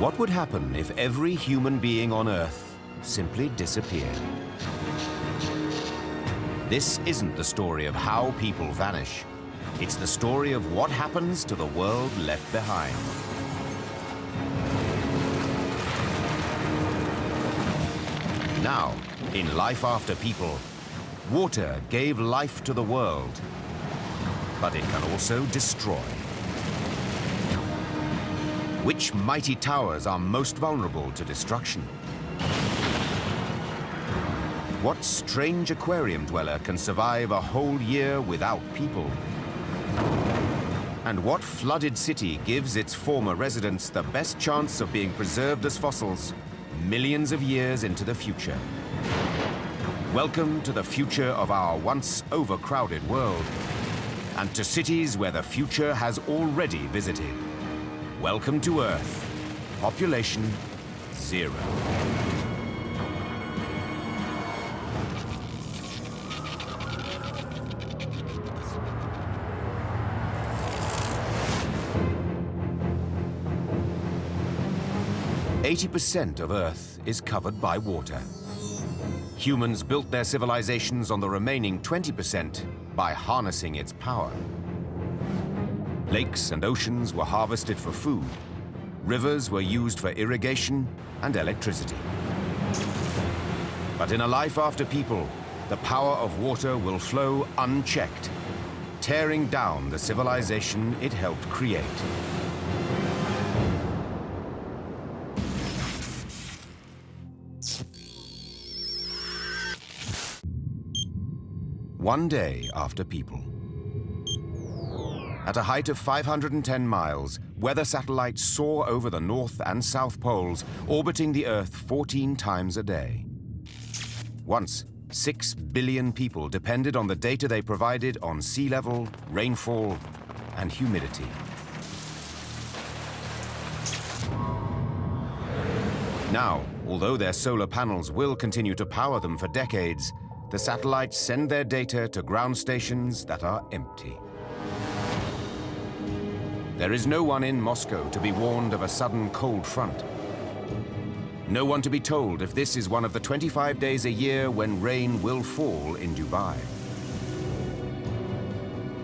What would happen if every human being on Earth simply disappeared? This isn't the story of how people vanish. It's the story of what happens to the world left behind. Now, in Life After People, water gave life to the world, but it can also destroy. Which mighty towers are most vulnerable to destruction? What strange aquarium dweller can survive a whole year without people? And what flooded city gives its former residents the best chance of being preserved as fossils millions of years into the future? Welcome to the future of our once overcrowded world, and to cities where the future has already visited. Welcome to Earth. Population 0. "80% of Earth is covered by water. Humans built their civilizations on the remaining 20% by harnessing its power. Lakes and oceans were harvested for food. Rivers were used for irrigation and electricity. But in a life after people, the power of water will flow unchecked, tearing down the civilization it helped create. One day after people. At a height of 510 miles, weather satellites soar over the North and South Poles, orbiting the Earth 14 times a day. Once, 6 billion people depended on the data they provided on sea level, rainfall, and humidity. Now, although their solar panels will continue to power them for decades, the satellites send their data to ground stations that are empty. There is no one in Moscow to be warned of a sudden cold front. No one to be told if this is one of the 25 days a year when rain will fall in Dubai.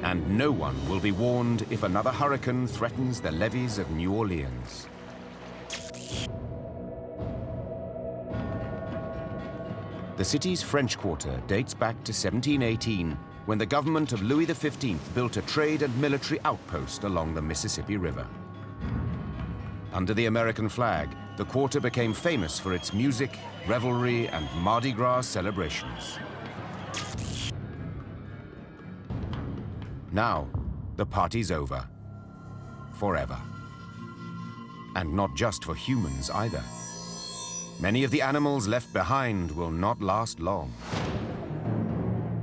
And no one will be warned if another hurricane threatens the levees of New Orleans. The city's French Quarter dates back to 1718, when the government of Louis XV built a trade and military outpost along the Mississippi River. Under the American flag, the quarter became famous for its music, revelry, and Mardi Gras celebrations. Now, the party's over. Forever. And not just for humans either. Many of the animals left behind will not last long.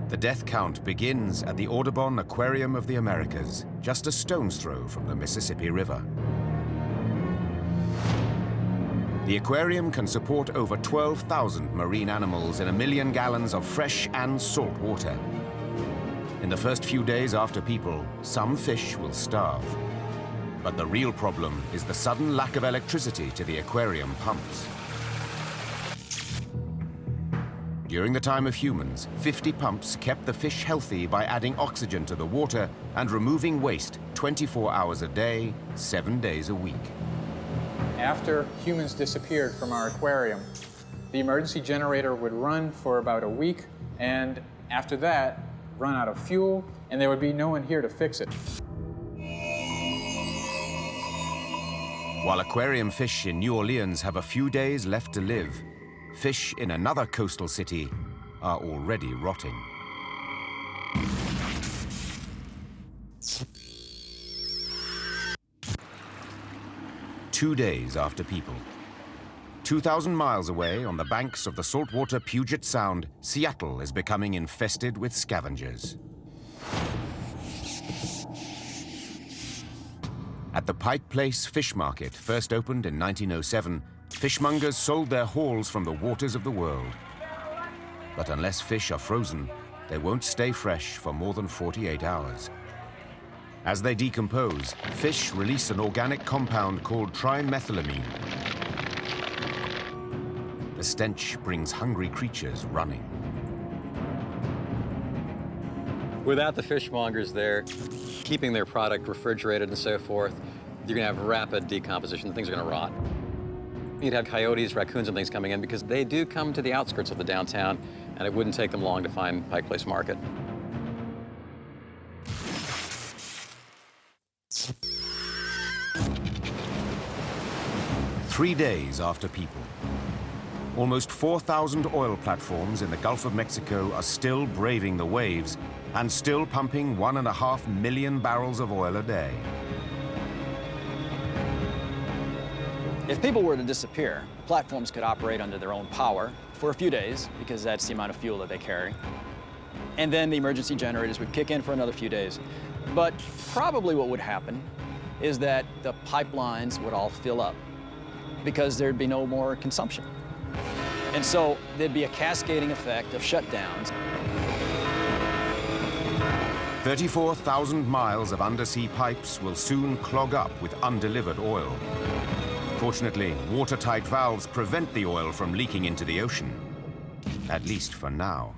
The death count begins at the Audubon Aquarium of the Americas, just a stone's throw from the Mississippi River. The aquarium can support over 12,000 marine animals in 1 million gallons of fresh and salt water. In the first few days after people, some fish will starve. But the real problem is the sudden lack of electricity to the aquarium pumps. During the time of humans, 50 pumps kept the fish healthy by adding oxygen to the water and removing waste 24 hours a day, 7 days a week. After humans disappeared from our aquarium, the emergency generator would run for about a week, and after that, run out of fuel, and there would be no one here to fix it. While aquarium fish in New Orleans have a few days left to live, fish in another coastal city are already rotting. Two days after people. 2,000 miles away on the banks of the saltwater Puget Sound, Seattle is becoming infested with scavengers. At the Pike Place Fish Market, first opened in 1907, fishmongers sold their hauls from the waters of the world. But unless fish are frozen, they won't stay fresh for more than 48 hours. As they decompose, fish release an organic compound called trimethylamine. The stench brings hungry creatures running. Without the fishmongers there, keeping their product refrigerated and so forth, you're gonna have rapid decomposition. Things are gonna rot. You'd have coyotes, raccoons, and things coming in because they do come to the outskirts of the downtown, and it wouldn't take them long to find Pike Place Market. Three days after people, almost 4,000 oil platforms in the Gulf of Mexico are still braving the waves and still pumping 1.5 million barrels of oil a day. If people were to disappear, platforms could operate under their own power for a few days, because that's the amount of fuel that they carry. And then the emergency generators would kick in for another few days. But probably what would happen is that the pipelines would all fill up because there'd be no more consumption. And so there'd be a cascading effect of shutdowns. 34,000 miles of undersea pipes will soon clog up with undelivered oil. Fortunately, watertight valves prevent the oil from leaking into the ocean, at least for now.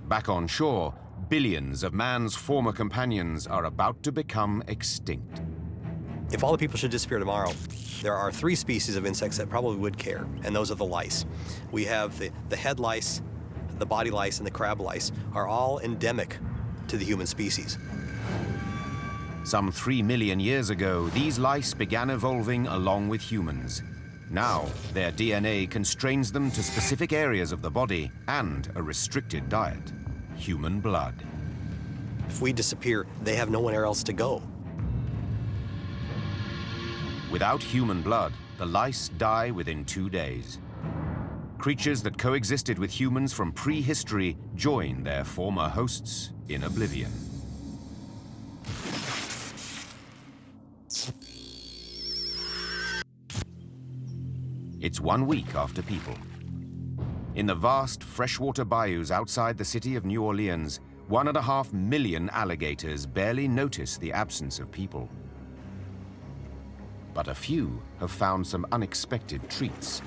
Back on shore, billions of man's former companions are about to become extinct. If all the people should disappear tomorrow, there are 3 species of insects that probably would care, and those are the lice. We have the head lice, the body lice, and the crab lice are all endemic to the human species. Some 3 million years ago, these lice began evolving along with humans. Now, their DNA constrains them to specific areas of the body and a restricted diet: human blood. If we disappear, they have nowhere else to go. Without human blood, the lice die within 2 days. Creatures that coexisted with humans from prehistory join their former hosts in oblivion. It's 1 week after people. In the vast freshwater bayous outside the city of New Orleans, 1.5 million alligators barely notice the absence of people. But a few have found some unexpected treats.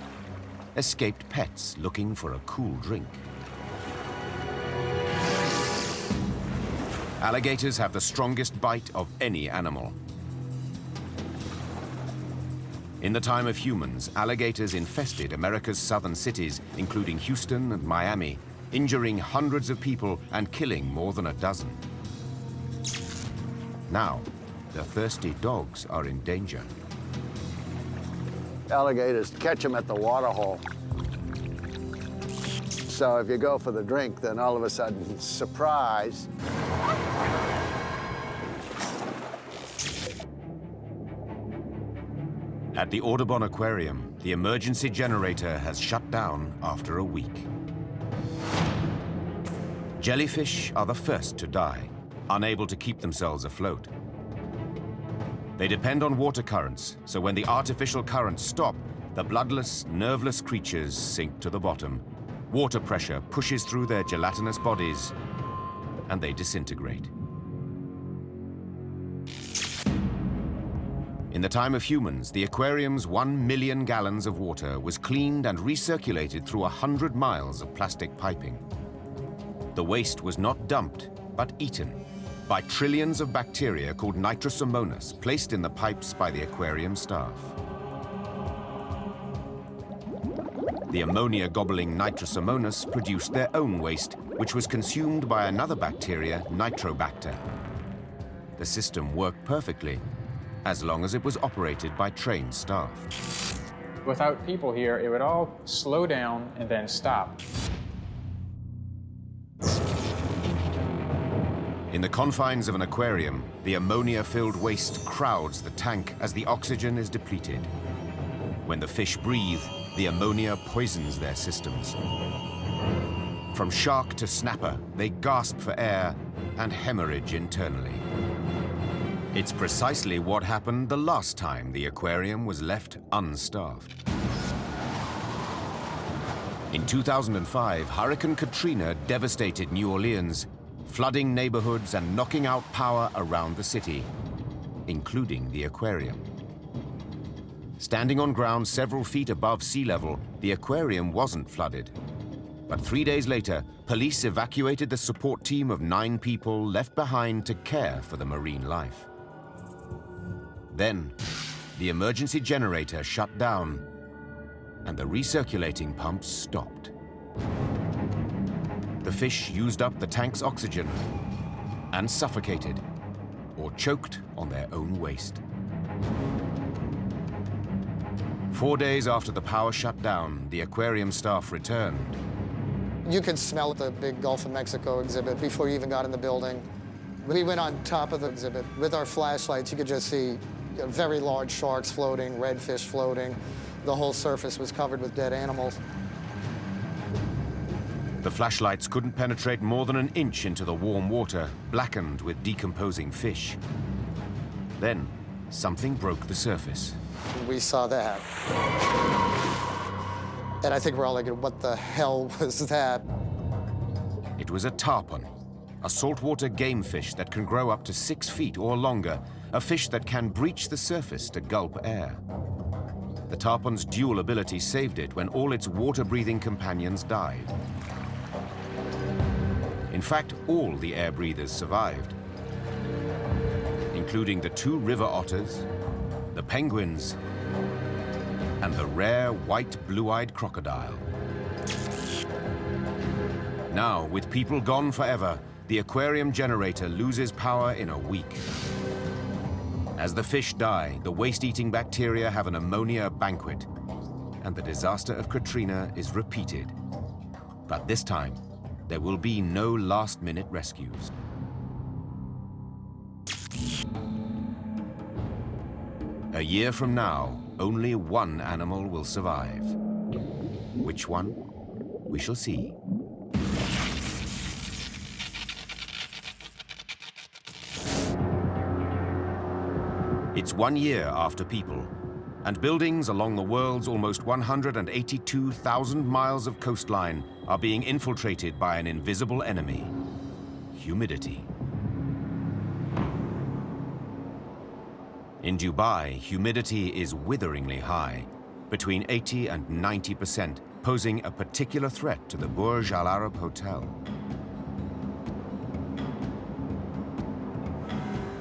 Escaped pets looking for a cool drink. Alligators have the strongest bite of any animal. In the time of humans, alligators infested America's southern cities, including Houston and Miami, injuring hundreds of people and killing more than a dozen. Now, the thirsty dogs are in danger. Alligators catch them at the water hole. So if you go for the drink, then all of a sudden, surprise. At the Audubon Aquarium, the emergency generator has shut down after a week. Jellyfish are the first to die, unable to keep themselves afloat. They depend on water currents, so when the artificial currents stop, the bloodless, nerveless creatures sink to the bottom. Water pressure pushes through their gelatinous bodies, and they disintegrate. In the time of humans, the aquarium's 1 million gallons of water was cleaned and recirculated through 100 miles of plastic piping. The waste was not dumped, but eaten by trillions of bacteria called Nitrosomonas placed in the pipes by the aquarium staff. The ammonia-gobbling Nitrosomonas produced their own waste, which was consumed by another bacteria, Nitrobacter. The system worked perfectly, as long as it was operated by trained staff. Without people here, it would all slow down and then stop. In the confines of an aquarium, the ammonia-filled waste crowds the tank as the oxygen is depleted. When the fish breathe, the ammonia poisons their systems. From shark to snapper, they gasp for air and hemorrhage internally. It's precisely what happened the last time the aquarium was left unstaffed. In 2005, Hurricane Katrina devastated New Orleans, flooding neighborhoods and knocking out power around the city, including the aquarium. Standing on ground several feet above sea level, the aquarium wasn't flooded. But 3 days later, police evacuated the support team of 9 people left behind to care for the marine life. Then, the emergency generator shut down, and the recirculating pumps stopped. The fish used up the tank's oxygen and suffocated or choked on their own waste. 4 days after the power shut down, the aquarium staff returned. You could smell the big Gulf of Mexico exhibit before you even got in the building. We went on top of the exhibit. With our flashlights, you could just see very large sharks floating, redfish floating. The whole surface was covered with dead animals. The flashlights couldn't penetrate more than an inch into the warm water, blackened with decomposing fish. Then, something broke the surface. We saw that. And I think we're all like, what the hell was that? It was a tarpon, a saltwater game fish that can grow up to 6 feet or longer, a fish that can breach the surface to gulp air. The tarpon's dual ability saved it when all its water-breathing companions died. In fact, all the air breathers survived, including the 2 river otters, the penguins, and the rare white blue-eyed crocodile. Now, with people gone forever, the aquarium generator loses power in a week. As the fish die, the waste-eating bacteria have an ammonia banquet, and the disaster of Katrina is repeated. But this time, there will be no last-minute rescues. A year from now, only one animal will survive. Which one? We shall see. It's 1 year after people, and buildings along the world's almost 182,000 miles of coastline are being infiltrated by an invisible enemy: humidity. In Dubai, humidity is witheringly high, between 80 and 90%, posing a particular threat to the Burj Al Arab Hotel.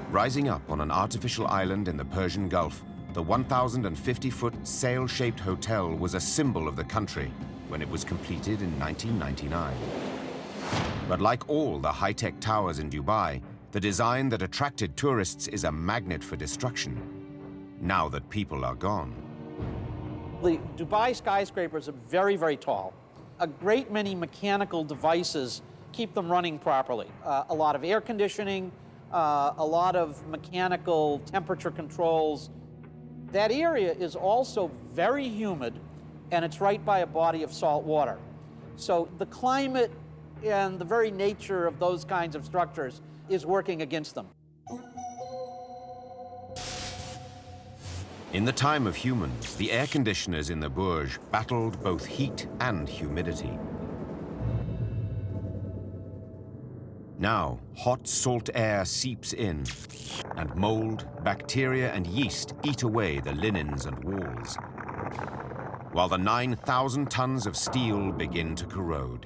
Rising up on an artificial island in the Persian Gulf, the 1,050-foot sail-shaped hotel was a symbol of the country when it was completed in 1999. But like all the high-tech towers in Dubai, the design that attracted tourists is a magnet for destruction, now that people are gone. The Dubai skyscrapers are very, very tall. A great many mechanical devices keep them running properly. A lot of air conditioning, a lot of mechanical temperature controls. That area is also very humid, and it's right by a body of salt water. So the climate and the very nature of those kinds of structures is working against them. In the time of humans, the air conditioners in the Burj battled both heat and humidity. Now, hot salt air seeps in, and mold, bacteria, and yeast eat away the linens and walls, while the 9,000 tons of steel begin to corrode.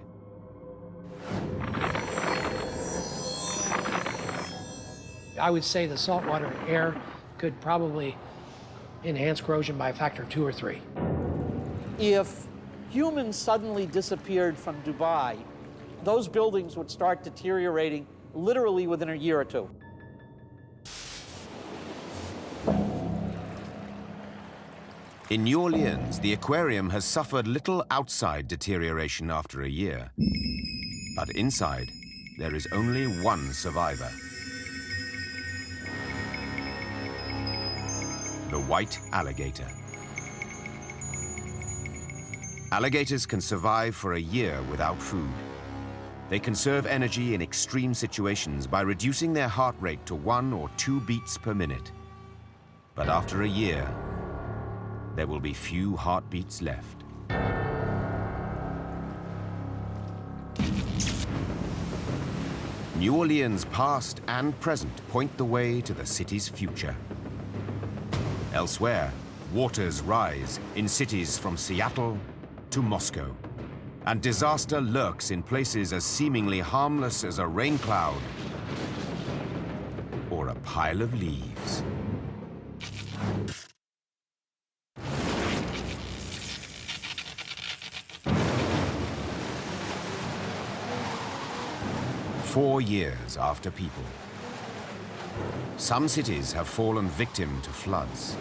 I would say the saltwater air could probably enhance corrosion by a factor of 2 or 3. If humans suddenly disappeared from Dubai, those buildings would start deteriorating literally within a year or 2. In New Orleans, the aquarium has suffered little outside deterioration after a year. But inside, there is only one survivor: the white alligator. Alligators can survive for a year without food. They conserve energy in extreme situations by reducing their heart rate to 1 or 2 beats per minute. But after a year, there will be few heartbeats left. New Orleans' past and present point the way to the city's future. Elsewhere, Waters rise in cities from Seattle to Moscow, and disaster lurks in places as seemingly harmless as a rain cloud or a pile of leaves. Four years after people. Some cities have fallen victim to floods.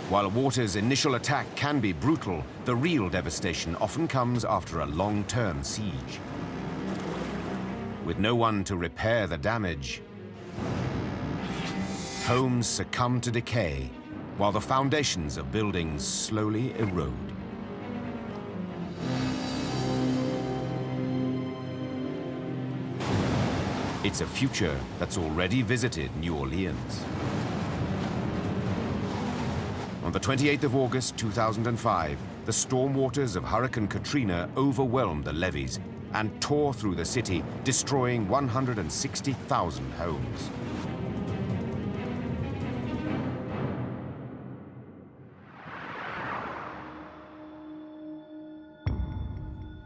While water's initial attack can be brutal, the real devastation often comes after a long-term siege. With no one to repair the damage, homes succumb to decay, while the foundations of buildings slowly erode. It's a future that's already visited New Orleans. On the 28th of August 2005, the storm waters of Hurricane Katrina overwhelmed the levees and tore through the city, destroying 160,000 homes.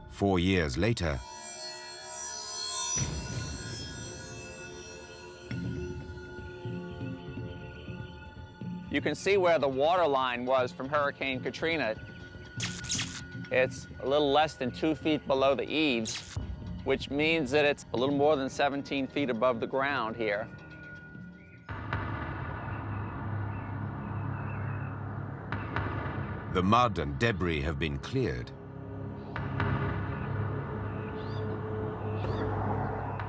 Four years later, you can see where the water line was from Hurricane Katrina. It's a little less than 2 feet below the eaves, which means that it's a little more than 17 feet above the ground here. the mud and debris have been cleared,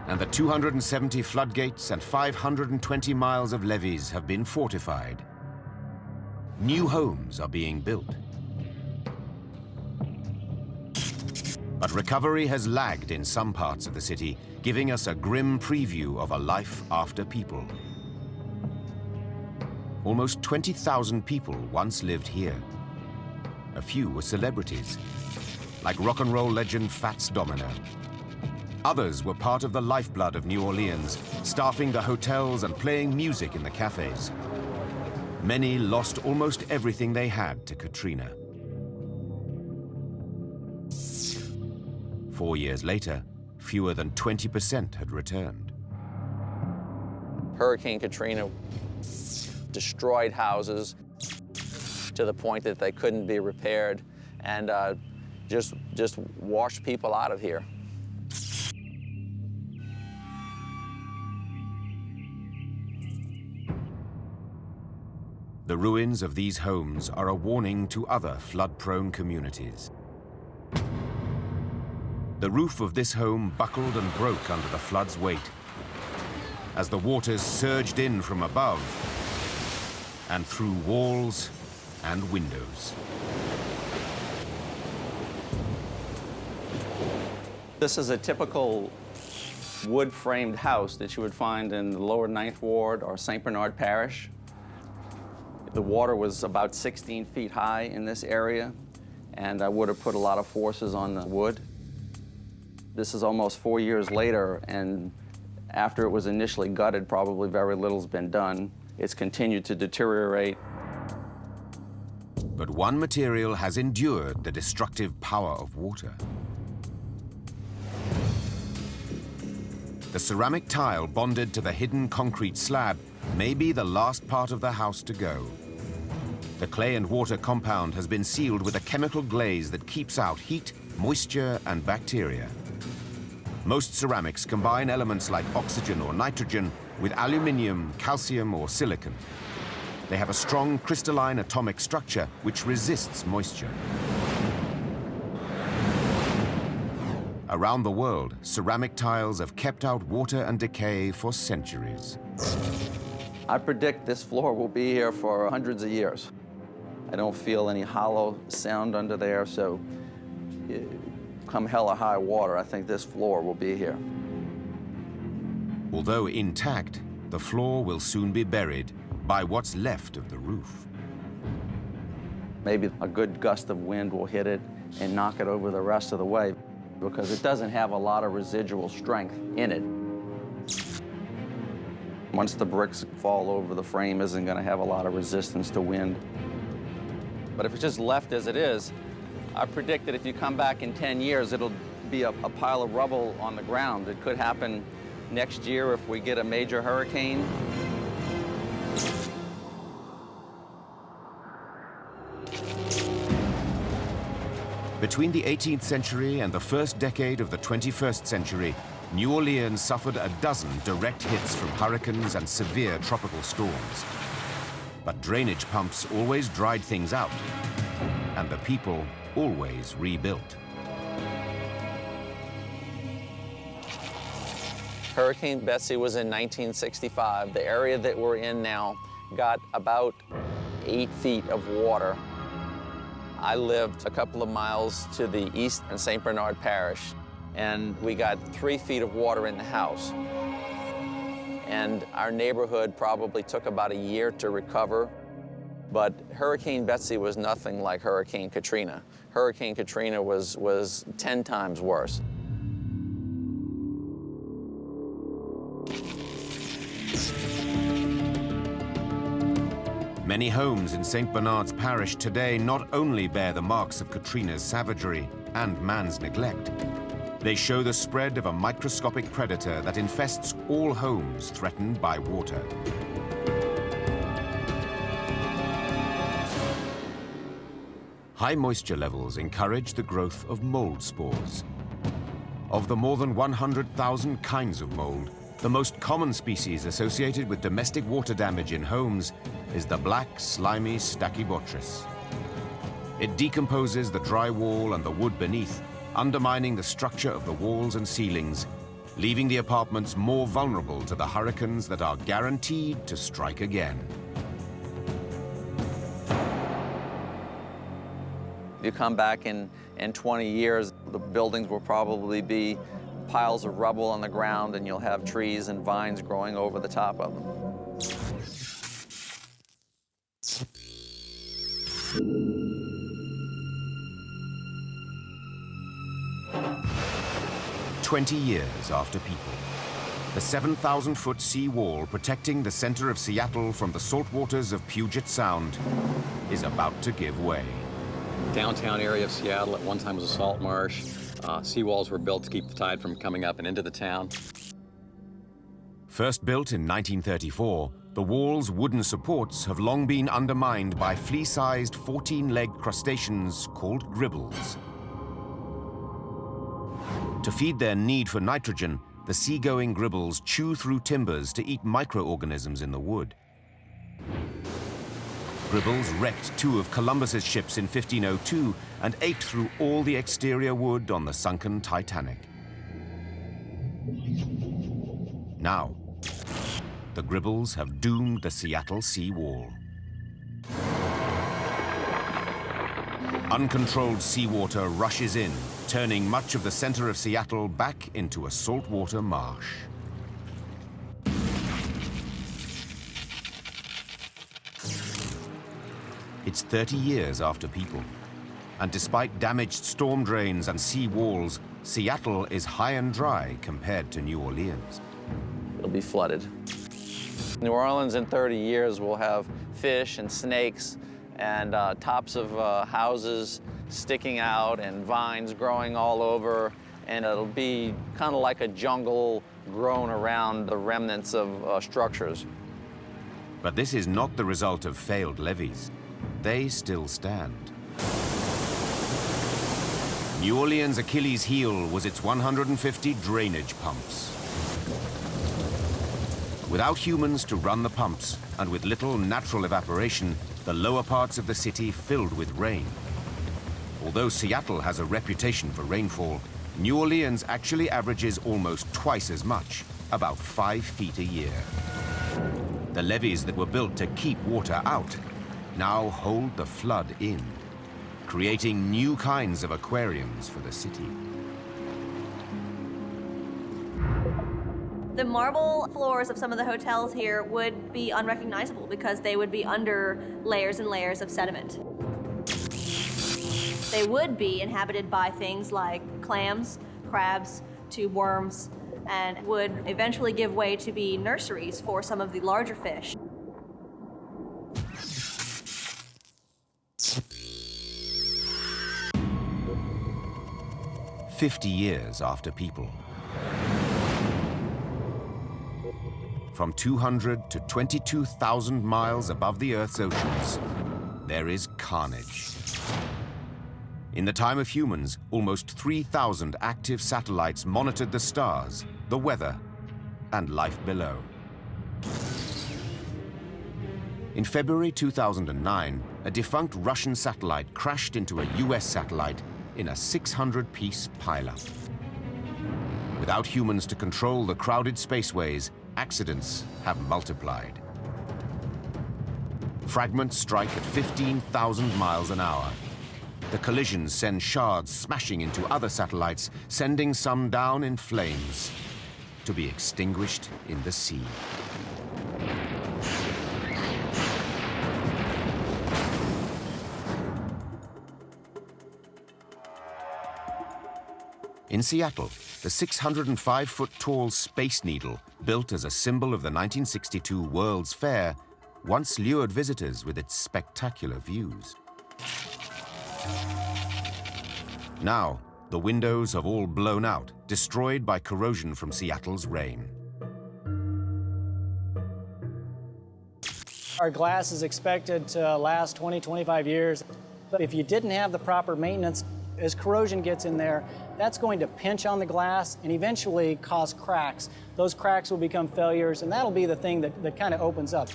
and the 270 floodgates and 520 miles of levees have been fortified. New homes are being built. But recovery has lagged in some parts of the city, giving us a grim preview of a life after people. Almost 20,000 people once lived here. A few were celebrities, like rock and roll legend Fats Domino. Others were part of the lifeblood of New Orleans, staffing the hotels and playing music in the cafes. Many lost almost everything they had to Katrina. 4 years later, fewer than 20% had returned. Hurricane Katrina destroyed houses to the point that they couldn't be repaired, and just washed people out of here. The ruins of these homes are a warning to other flood-prone communities. The roof of this home buckled and broke under the flood's weight as the waters surged in from above and through walls and windows. This is a typical wood-framed house that you would find in the lower 9th Ward or St. Bernard Parish. The water was about 16 feet high in this area, and I would have put a lot of forces on the wood. This is almost 4 years later, and after it was initially gutted, probably very little's been done. It's continued to deteriorate. But one material has endured the destructive power of water. The ceramic tile bonded to the hidden concrete slab may be the last part of the house to go. The clay and water compound has been sealed with a chemical glaze that keeps out heat, moisture, and bacteria. Most ceramics combine elements like oxygen or nitrogen with aluminium, calcium, or silicon. They have a strong crystalline atomic structure which resists moisture. Around the world, ceramic tiles have kept out water and decay for centuries. I predict this floor will be here for hundreds of years. I don't feel any hollow sound under there, so come hell or high water, I think this floor will be here. Although intact, the floor will soon be buried by what's left of the roof. Maybe a good gust of wind will hit it and knock it over the rest of the way, because it doesn't have a lot of residual strength in it. Once the bricks fall over, the frame isn't going to have a lot of resistance to wind. But if it's just left as it is, I predict that if you come back in 10 years, it'll be a pile of rubble on the ground. It could happen next year if we get a major hurricane. Between the 18th century and the first decade of the 21st century, New Orleans suffered a dozen direct hits from hurricanes and severe tropical storms. But drainage pumps always dried things out, and the people always rebuilt. Hurricane Betsy was in 1965. The area that we're in now got about 8 feet of water. I lived a couple of miles to the east in St. Bernard Parish, and we got 3 feet of water in the house. And our neighborhood probably took about a year to recover. But Hurricane Betsy was nothing like Hurricane Katrina. Hurricane Katrina was 10 times worse. Many homes in St. Bernard's Parish today not only bear the marks of Katrina's savagery and man's neglect, they show the spread of a microscopic predator that infests all homes threatened by water. High moisture levels encourage the growth of mold spores. Of the more than 100,000 kinds of mold, the most common species associated with domestic water damage in homes is the black, slimy Stachybotrys. It decomposes the drywall and the wood beneath, undermining the structure of the walls and ceilings, leaving the apartments more vulnerable to the hurricanes that are guaranteed to strike again. If you come back in 20 years, the buildings will probably be piles of rubble on the ground, and you'll have trees and vines growing over the top of them. "20 years after people, the 7,000-foot sea wall protecting the center of Seattle from the salt waters of Puget Sound is about to give way. Downtown area of Seattle at one time was a salt marsh. Seawalls were built to keep the tide from coming up and into the town. First built in 1934, the wall's wooden supports have long been undermined by flea-sized 14-legged crustaceans called gribbles. To feed their need for nitrogen, the seagoing gribbles chew through timbers to eat microorganisms in the wood. Gribbles wrecked 2 of Columbus's ships in 1502 and ate through all the exterior wood on the sunken Titanic. Now, the gribbles have doomed the Seattle seawall. Uncontrolled seawater rushes in, turning much of the center of Seattle back into a saltwater marsh. It's 30 years after people, and despite damaged storm drains and sea walls, Seattle is high and dry compared to New Orleans. It'll be flooded. New Orleans in 30 years will have fish and snakes and tops of houses sticking out and vines growing all over, and it'll be kind of like a jungle grown around the remnants of structures. But this is not the result of failed levees. They still stand. New Orleans' Achilles' heel was its 150 drainage pumps. Without humans to run the pumps, and with little natural evaporation, the lower parts of the city filled with rain. Although Seattle has a reputation for rainfall, New Orleans actually averages almost twice as much, about 5 feet a year. The levees that were built to keep water out now hold the flood in, creating new kinds of aquariums for the city. The marble floors of some of the hotels here would be unrecognizable because they would be under layers and layers of sediment. They would be inhabited by things like clams, crabs, tube worms, and would eventually give way to be nurseries for some of the larger fish. 50 years after people. From 200 to 22,000 miles above the Earth's oceans, there is carnage. In the time of humans, almost 3,000 active satellites monitored the stars, the weather, and life below. In February 2009, a defunct Russian satellite crashed into a US satellite in a 600-piece pileup. Without humans to control the crowded spaceways, accidents have multiplied. Fragments strike at 15,000 miles an hour. The collisions send shards smashing into other satellites, sending some down in flames, to be extinguished in the sea. In Seattle, the 605-foot-tall Space Needle, built as a symbol of the 1962 World's Fair, once lured visitors with its spectacular views. Now, the windows have all blown out, destroyed by corrosion from Seattle's rain. Our glass is expected to last 20, 25 years. But if you didn't have the proper maintenance, as corrosion gets in there, that's going to pinch on the glass and eventually cause cracks. Those cracks will become failures, and that'll be the thing that kind of opens up.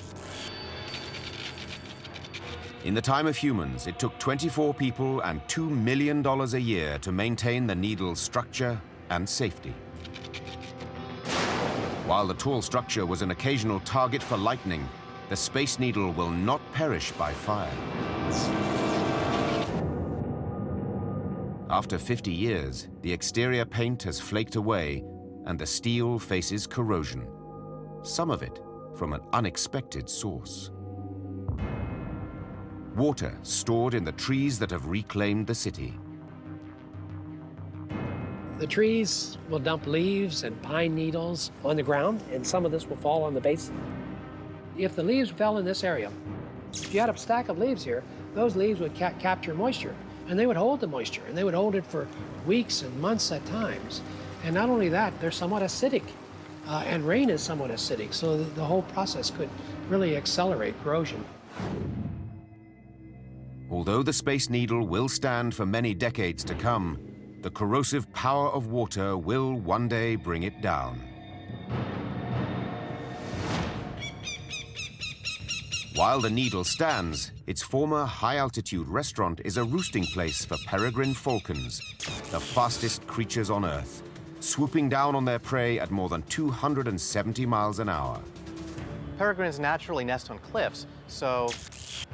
In the time of humans, it took 24 people and $2 million a year to maintain the Needle's structure and safety. While the tall structure was an occasional target for lightning, the Space Needle will not perish by fire. After 50 years, the exterior paint has flaked away and the steel faces corrosion, some of it from an unexpected source. Water stored in the trees that have reclaimed the city. The trees will dump leaves and pine needles on the ground, and some of this will fall on the base. If the leaves fell in this area, if you had a stack of leaves here, those leaves would capture moisture, and they would hold the moisture, and they would hold it for weeks and months at times. And not only that, they're somewhat acidic, and rain is somewhat acidic, so the whole process could really accelerate corrosion. Although the Space Needle will stand for many decades to come, the corrosive power of water will one day bring it down. While the Needle stands, its former high-altitude restaurant is a roosting place for peregrine falcons, the fastest creatures on Earth, swooping down on their prey at more than 270 miles an hour. Peregrines naturally nest on cliffs, so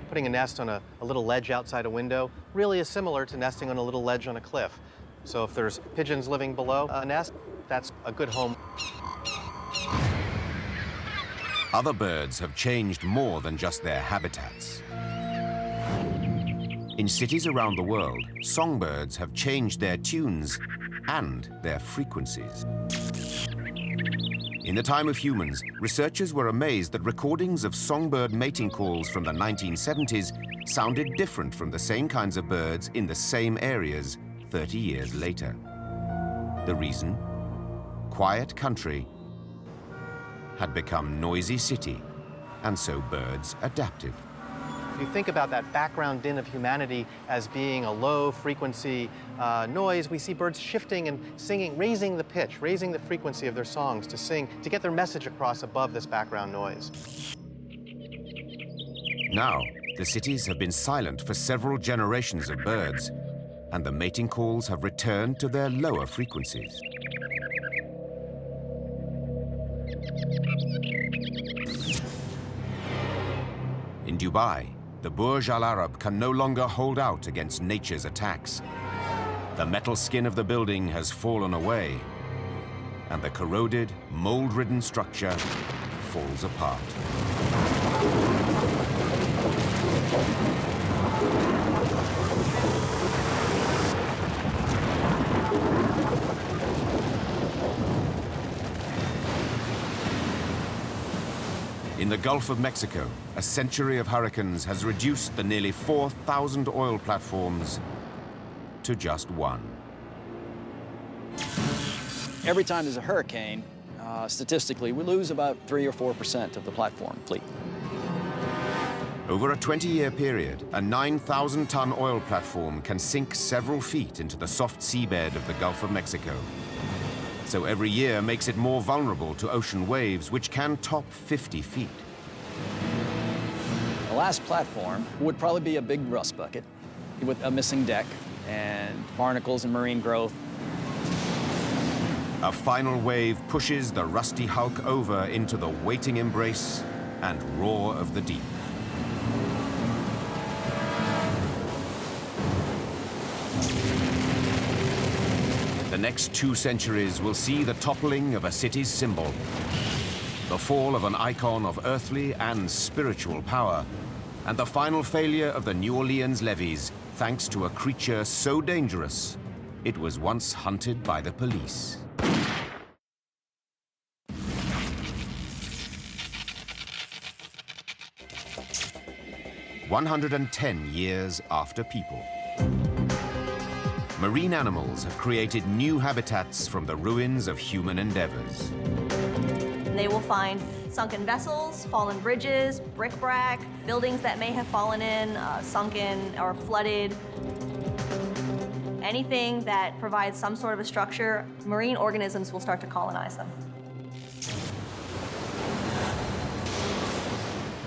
putting a nest on a little ledge outside a window really is similar to nesting on a little ledge on a cliff. So if there's pigeons living below a nest, that's a good home. Other birds have changed more than just their habitats. In cities around the world, songbirds have changed their tunes and their frequencies. In the time of humans, researchers were amazed that recordings of songbird mating calls from the 1970s sounded different from the same kinds of birds in the same areas 30 years later. The reason? Quiet country had become noisy city, and so birds adapted. If you think about that background din of humanity as being a low frequency noise, we see birds shifting and singing, raising the pitch, raising the frequency of their songs to sing, to get their message across above this background noise. Now, the cities have been silent for several generations of birds, and the mating calls have returned to their lower frequencies. In Dubai, the Burj Al Arab can no longer hold out against nature's attacks. The metal skin of the building has fallen away, and the corroded, mold-ridden structure falls apart. In the Gulf of Mexico, a century of hurricanes has reduced the nearly 4,000 oil platforms to just one. Every time there's a hurricane, statistically, we lose about 3 or 4% of the platform fleet. Over a 20-year period, a 9,000-ton oil platform can sink several feet into the soft seabed of the Gulf of Mexico. So every year makes it more vulnerable to ocean waves, which can top 50 feet. The last platform would probably be a big rust bucket with a missing deck and barnacles and marine growth. A final wave pushes the rusty hulk over into the waiting embrace and roar of the deep. The next 2 centuries will see the toppling of a city's symbol, the fall of an icon of earthly and spiritual power, and the final failure of the New Orleans levees, thanks to a creature so dangerous, it was once hunted by the police. "110 years after people. Marine animals have created new habitats from the ruins of human endeavors. They will find sunken vessels, fallen bridges, bric-a-brac, buildings that may have fallen in, sunken or flooded. Anything that provides some sort of a structure, marine organisms will start to colonize them.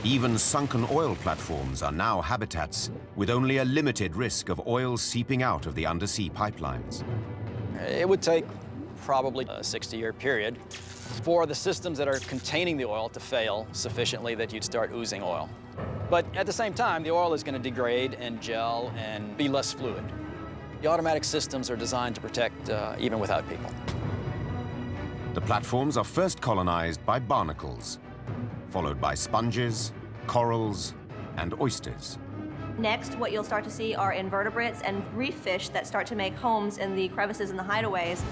Even sunken oil platforms are now habitats with only a limited risk of oil seeping out of the undersea pipelines. It would take probably a 60-year period for the systems that are containing the oil to fail sufficiently that you'd start oozing oil. But at the same time, the oil is going to degrade and gel and be less fluid. The automatic systems are designed to protect even without people. The platforms are first colonized by barnacles, followed by sponges, corals, and oysters. Next, what you'll start to see are invertebrates and reef fish that start to make homes in the crevices and the hideaways.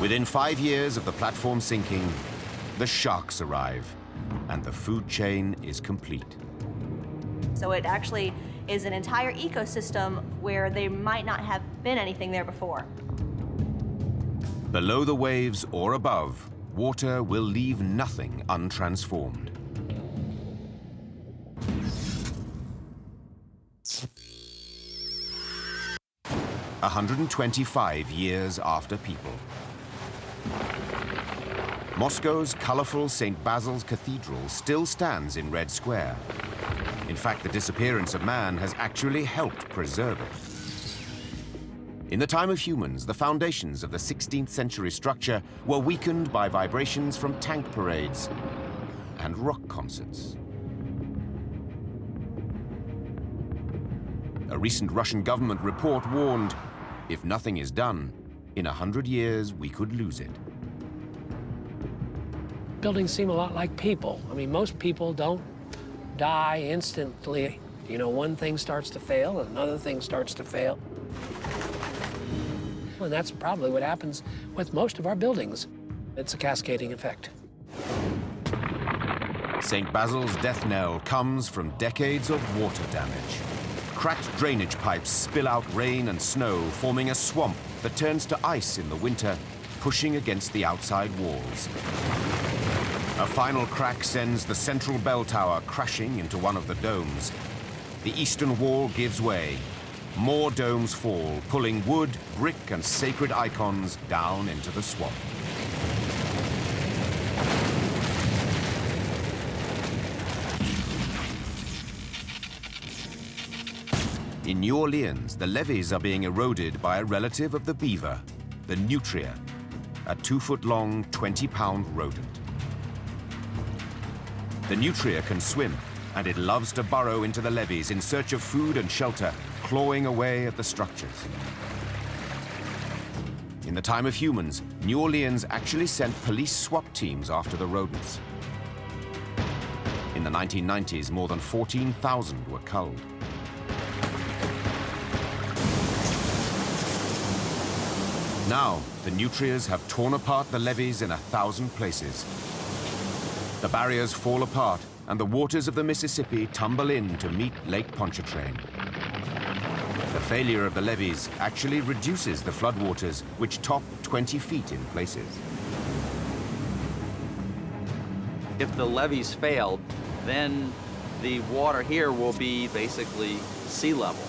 Within 5 years of the platform sinking, the sharks arrive, and the food chain is complete. So it actually is an entire ecosystem where there might not have been anything there before. Below the waves or above, water will leave nothing untransformed. – 125 years after people. Moscow's colorful St. Basil's Cathedral still stands in Red Square. In fact, the disappearance of man has actually helped preserve it. In the time of humans, the foundations of the 16th century structure were weakened by vibrations from tank parades and rock concerts. A recent Russian government report warned, if nothing is done, in 100 years we could lose it. Buildings seem a lot like people. I mean, most people don't die instantly. You know, one thing starts to fail, and another thing starts to fail. And that's probably what happens with most of our buildings. It's a cascading effect. St. Basil's death knell comes from decades of water damage. Cracked drainage pipes spill out rain and snow, forming a swamp that turns to ice in the winter, pushing against the outside walls. A final crack sends the central bell tower crashing into one of the domes. The eastern wall gives way. More domes fall, pulling wood, brick, and sacred icons down into the swamp. In New Orleans, the levees are being eroded by a relative of the beaver, the nutria, a 2-foot-long, 20-pound rodent. The nutria can swim, and it loves to burrow into the levees in search of food and shelter, clawing away at the structures. In the time of humans, New Orleans actually sent police SWAT teams after the rodents. In the 1990s, more than 14,000 were culled. Now, the nutrias have torn apart the levees in 1,000 places. The barriers fall apart, and the waters of the Mississippi tumble in to meet Lake Pontchartrain. The failure of the levees actually reduces the floodwaters, which top 20 feet in places. If the levees failed, then the water here will be basically sea level.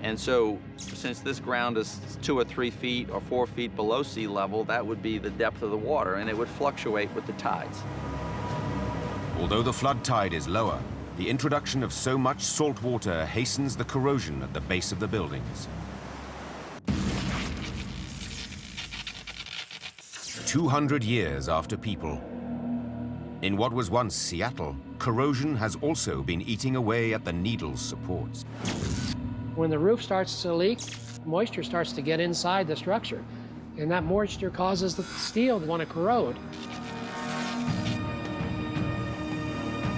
And so, since this ground is 2 or 3 feet or 4 feet below sea level, that would be the depth of the water, and it would fluctuate with the tides. Although the flood tide is lower, the introduction of so much salt water hastens the corrosion at the base of the buildings. 200 years after people, in what was once Seattle, corrosion has also been eating away at the needle's supports. When the roof starts to leak, moisture starts to get inside the structure, and that moisture causes the steel to want to corrode.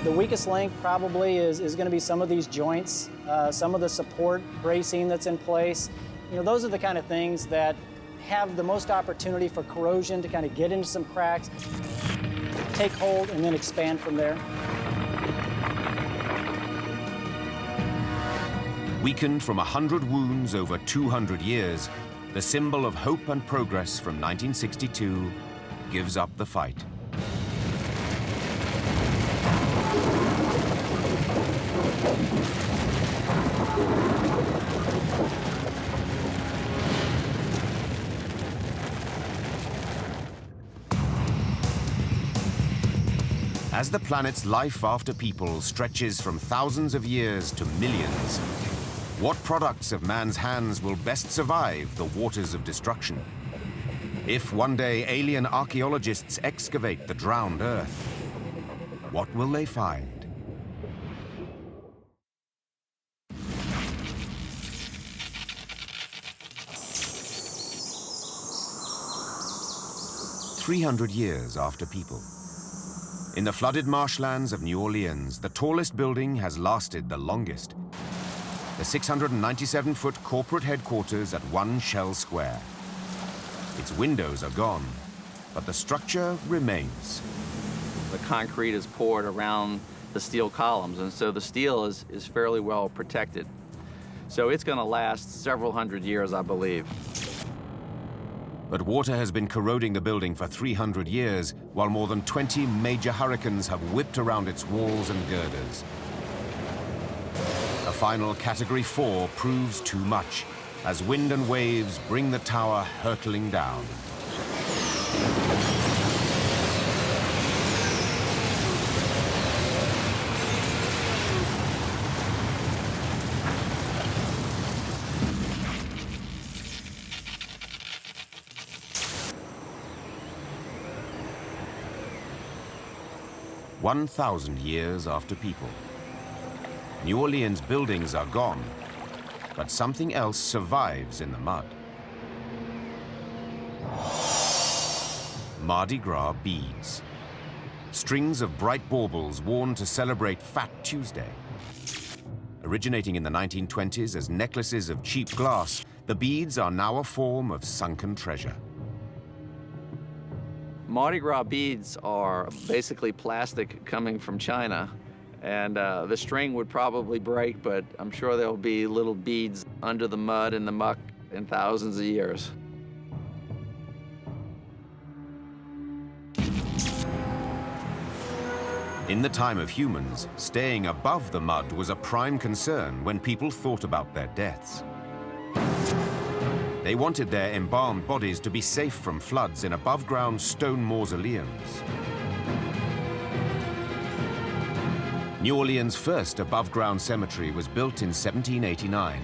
The weakest link probably is going to be some of these joints, some of the support bracing that's in place. You know, those are the kind of things that have the most opportunity for corrosion to kind of get into some cracks, take hold, and then expand from there. Weakened from 100 wounds over 200 years, the symbol of hope and progress from 1962 gives up the fight. As the planet's life after people stretches from thousands of years to millions, what products of man's hands will best survive the waters of destruction? If one day alien archaeologists excavate the drowned Earth, what will they find? "300 years after people. In the flooded marshlands of New Orleans, the tallest building has lasted the longest. The 697-foot corporate headquarters at One Shell Square. Its windows are gone, but the structure remains. The concrete is poured around the steel columns, and so the steel is fairly well protected. So it's going to last several hundred years, I believe. But water has been corroding the building for 300 years, while more than 20 major hurricanes have whipped around its walls and girders. A final Category 4 proves too much, as wind and waves bring the tower hurtling down. "1,000 years after people. New Orleans buildings are gone, but something else survives in the mud. Mardi Gras beads. Strings of bright baubles worn to celebrate Fat Tuesday. Originating in the 1920s as necklaces of cheap glass, the beads are now a form of sunken treasure. Mardi Gras beads are basically plastic coming from China, and the string would probably break, but I'm sure there'll be little beads under the mud and the muck in thousands of years. In the time of humans, staying above the mud was a prime concern when people thought about their deaths. They wanted their embalmed bodies to be safe from floods in above-ground stone mausoleums. New Orleans' first above-ground cemetery was built in 1789.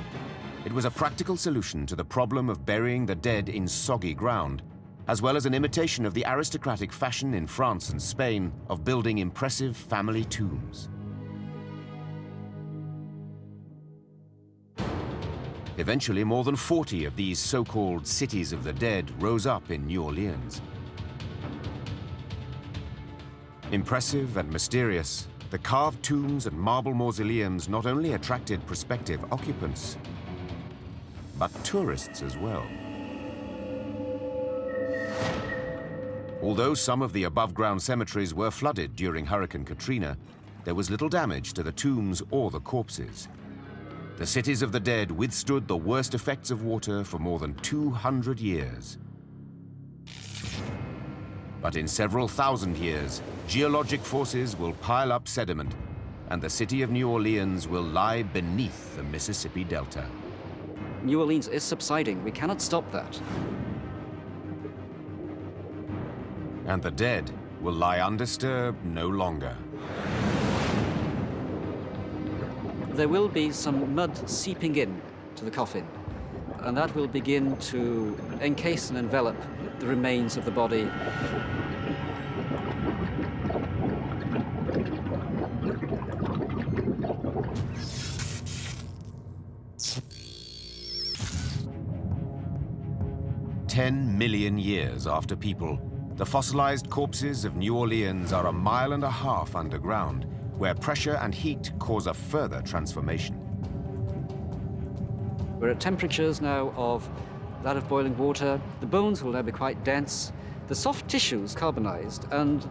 It was a practical solution to the problem of burying the dead in soggy ground, as well as an imitation of the aristocratic fashion in France and Spain of building impressive family tombs. Eventually, more than 40 of these so-called cities of the dead rose up in New Orleans. Impressive and mysterious, the carved tombs and marble mausoleums not only attracted prospective occupants, but tourists as well. Although some of the above-ground cemeteries were flooded during Hurricane Katrina, there was little damage to the tombs or the corpses. The cities of the dead withstood the worst effects of water for more than 200 years. But in several thousand years, geologic forces will pile up sediment, and the city of New Orleans will lie beneath the Mississippi Delta. New Orleans is subsiding. We cannot stop that. And the dead will lie undisturbed no longer. There will be some mud seeping in to the coffin, and that will begin to encase and envelop the remains of the body. "10 million years after people, the fossilized corpses of New Orleans are 1.5 miles underground, where pressure and heat cause a further transformation. We're at temperatures now of that of boiling water. The bones will now be quite dense. The soft tissues carbonized, and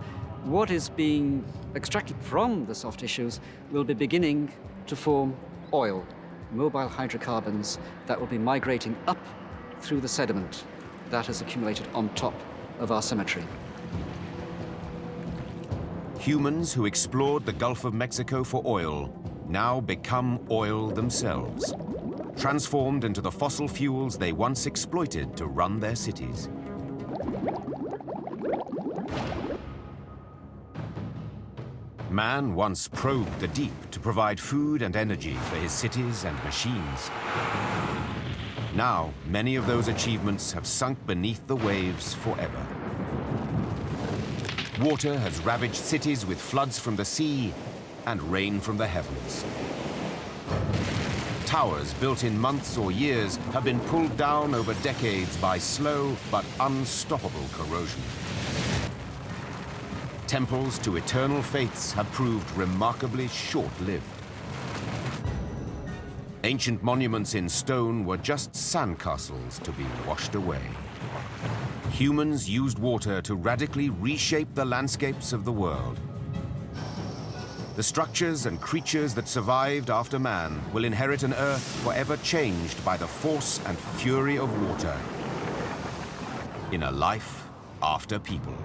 what is being extracted from the soft tissues will be beginning to form oil, mobile hydrocarbons that will be migrating up through the sediment that has accumulated on top of our cemetery. Humans who explored the Gulf of Mexico for oil now become oil themselves, transformed into the fossil fuels they once exploited to run their cities. Man once probed the deep to provide food and energy for his cities and machines. Now, many of those achievements have sunk beneath the waves forever. Water has ravaged cities with floods from the sea and rain from the heavens. Towers built in months or years have been pulled down over decades by slow but unstoppable corrosion. Temples to eternal faiths have proved remarkably short-lived. Ancient monuments in stone were just sandcastles to be washed away. Humans used water to radically reshape the landscapes of the world. The structures and creatures that survived after man will inherit an earth forever changed by the force and fury of water in a life after people.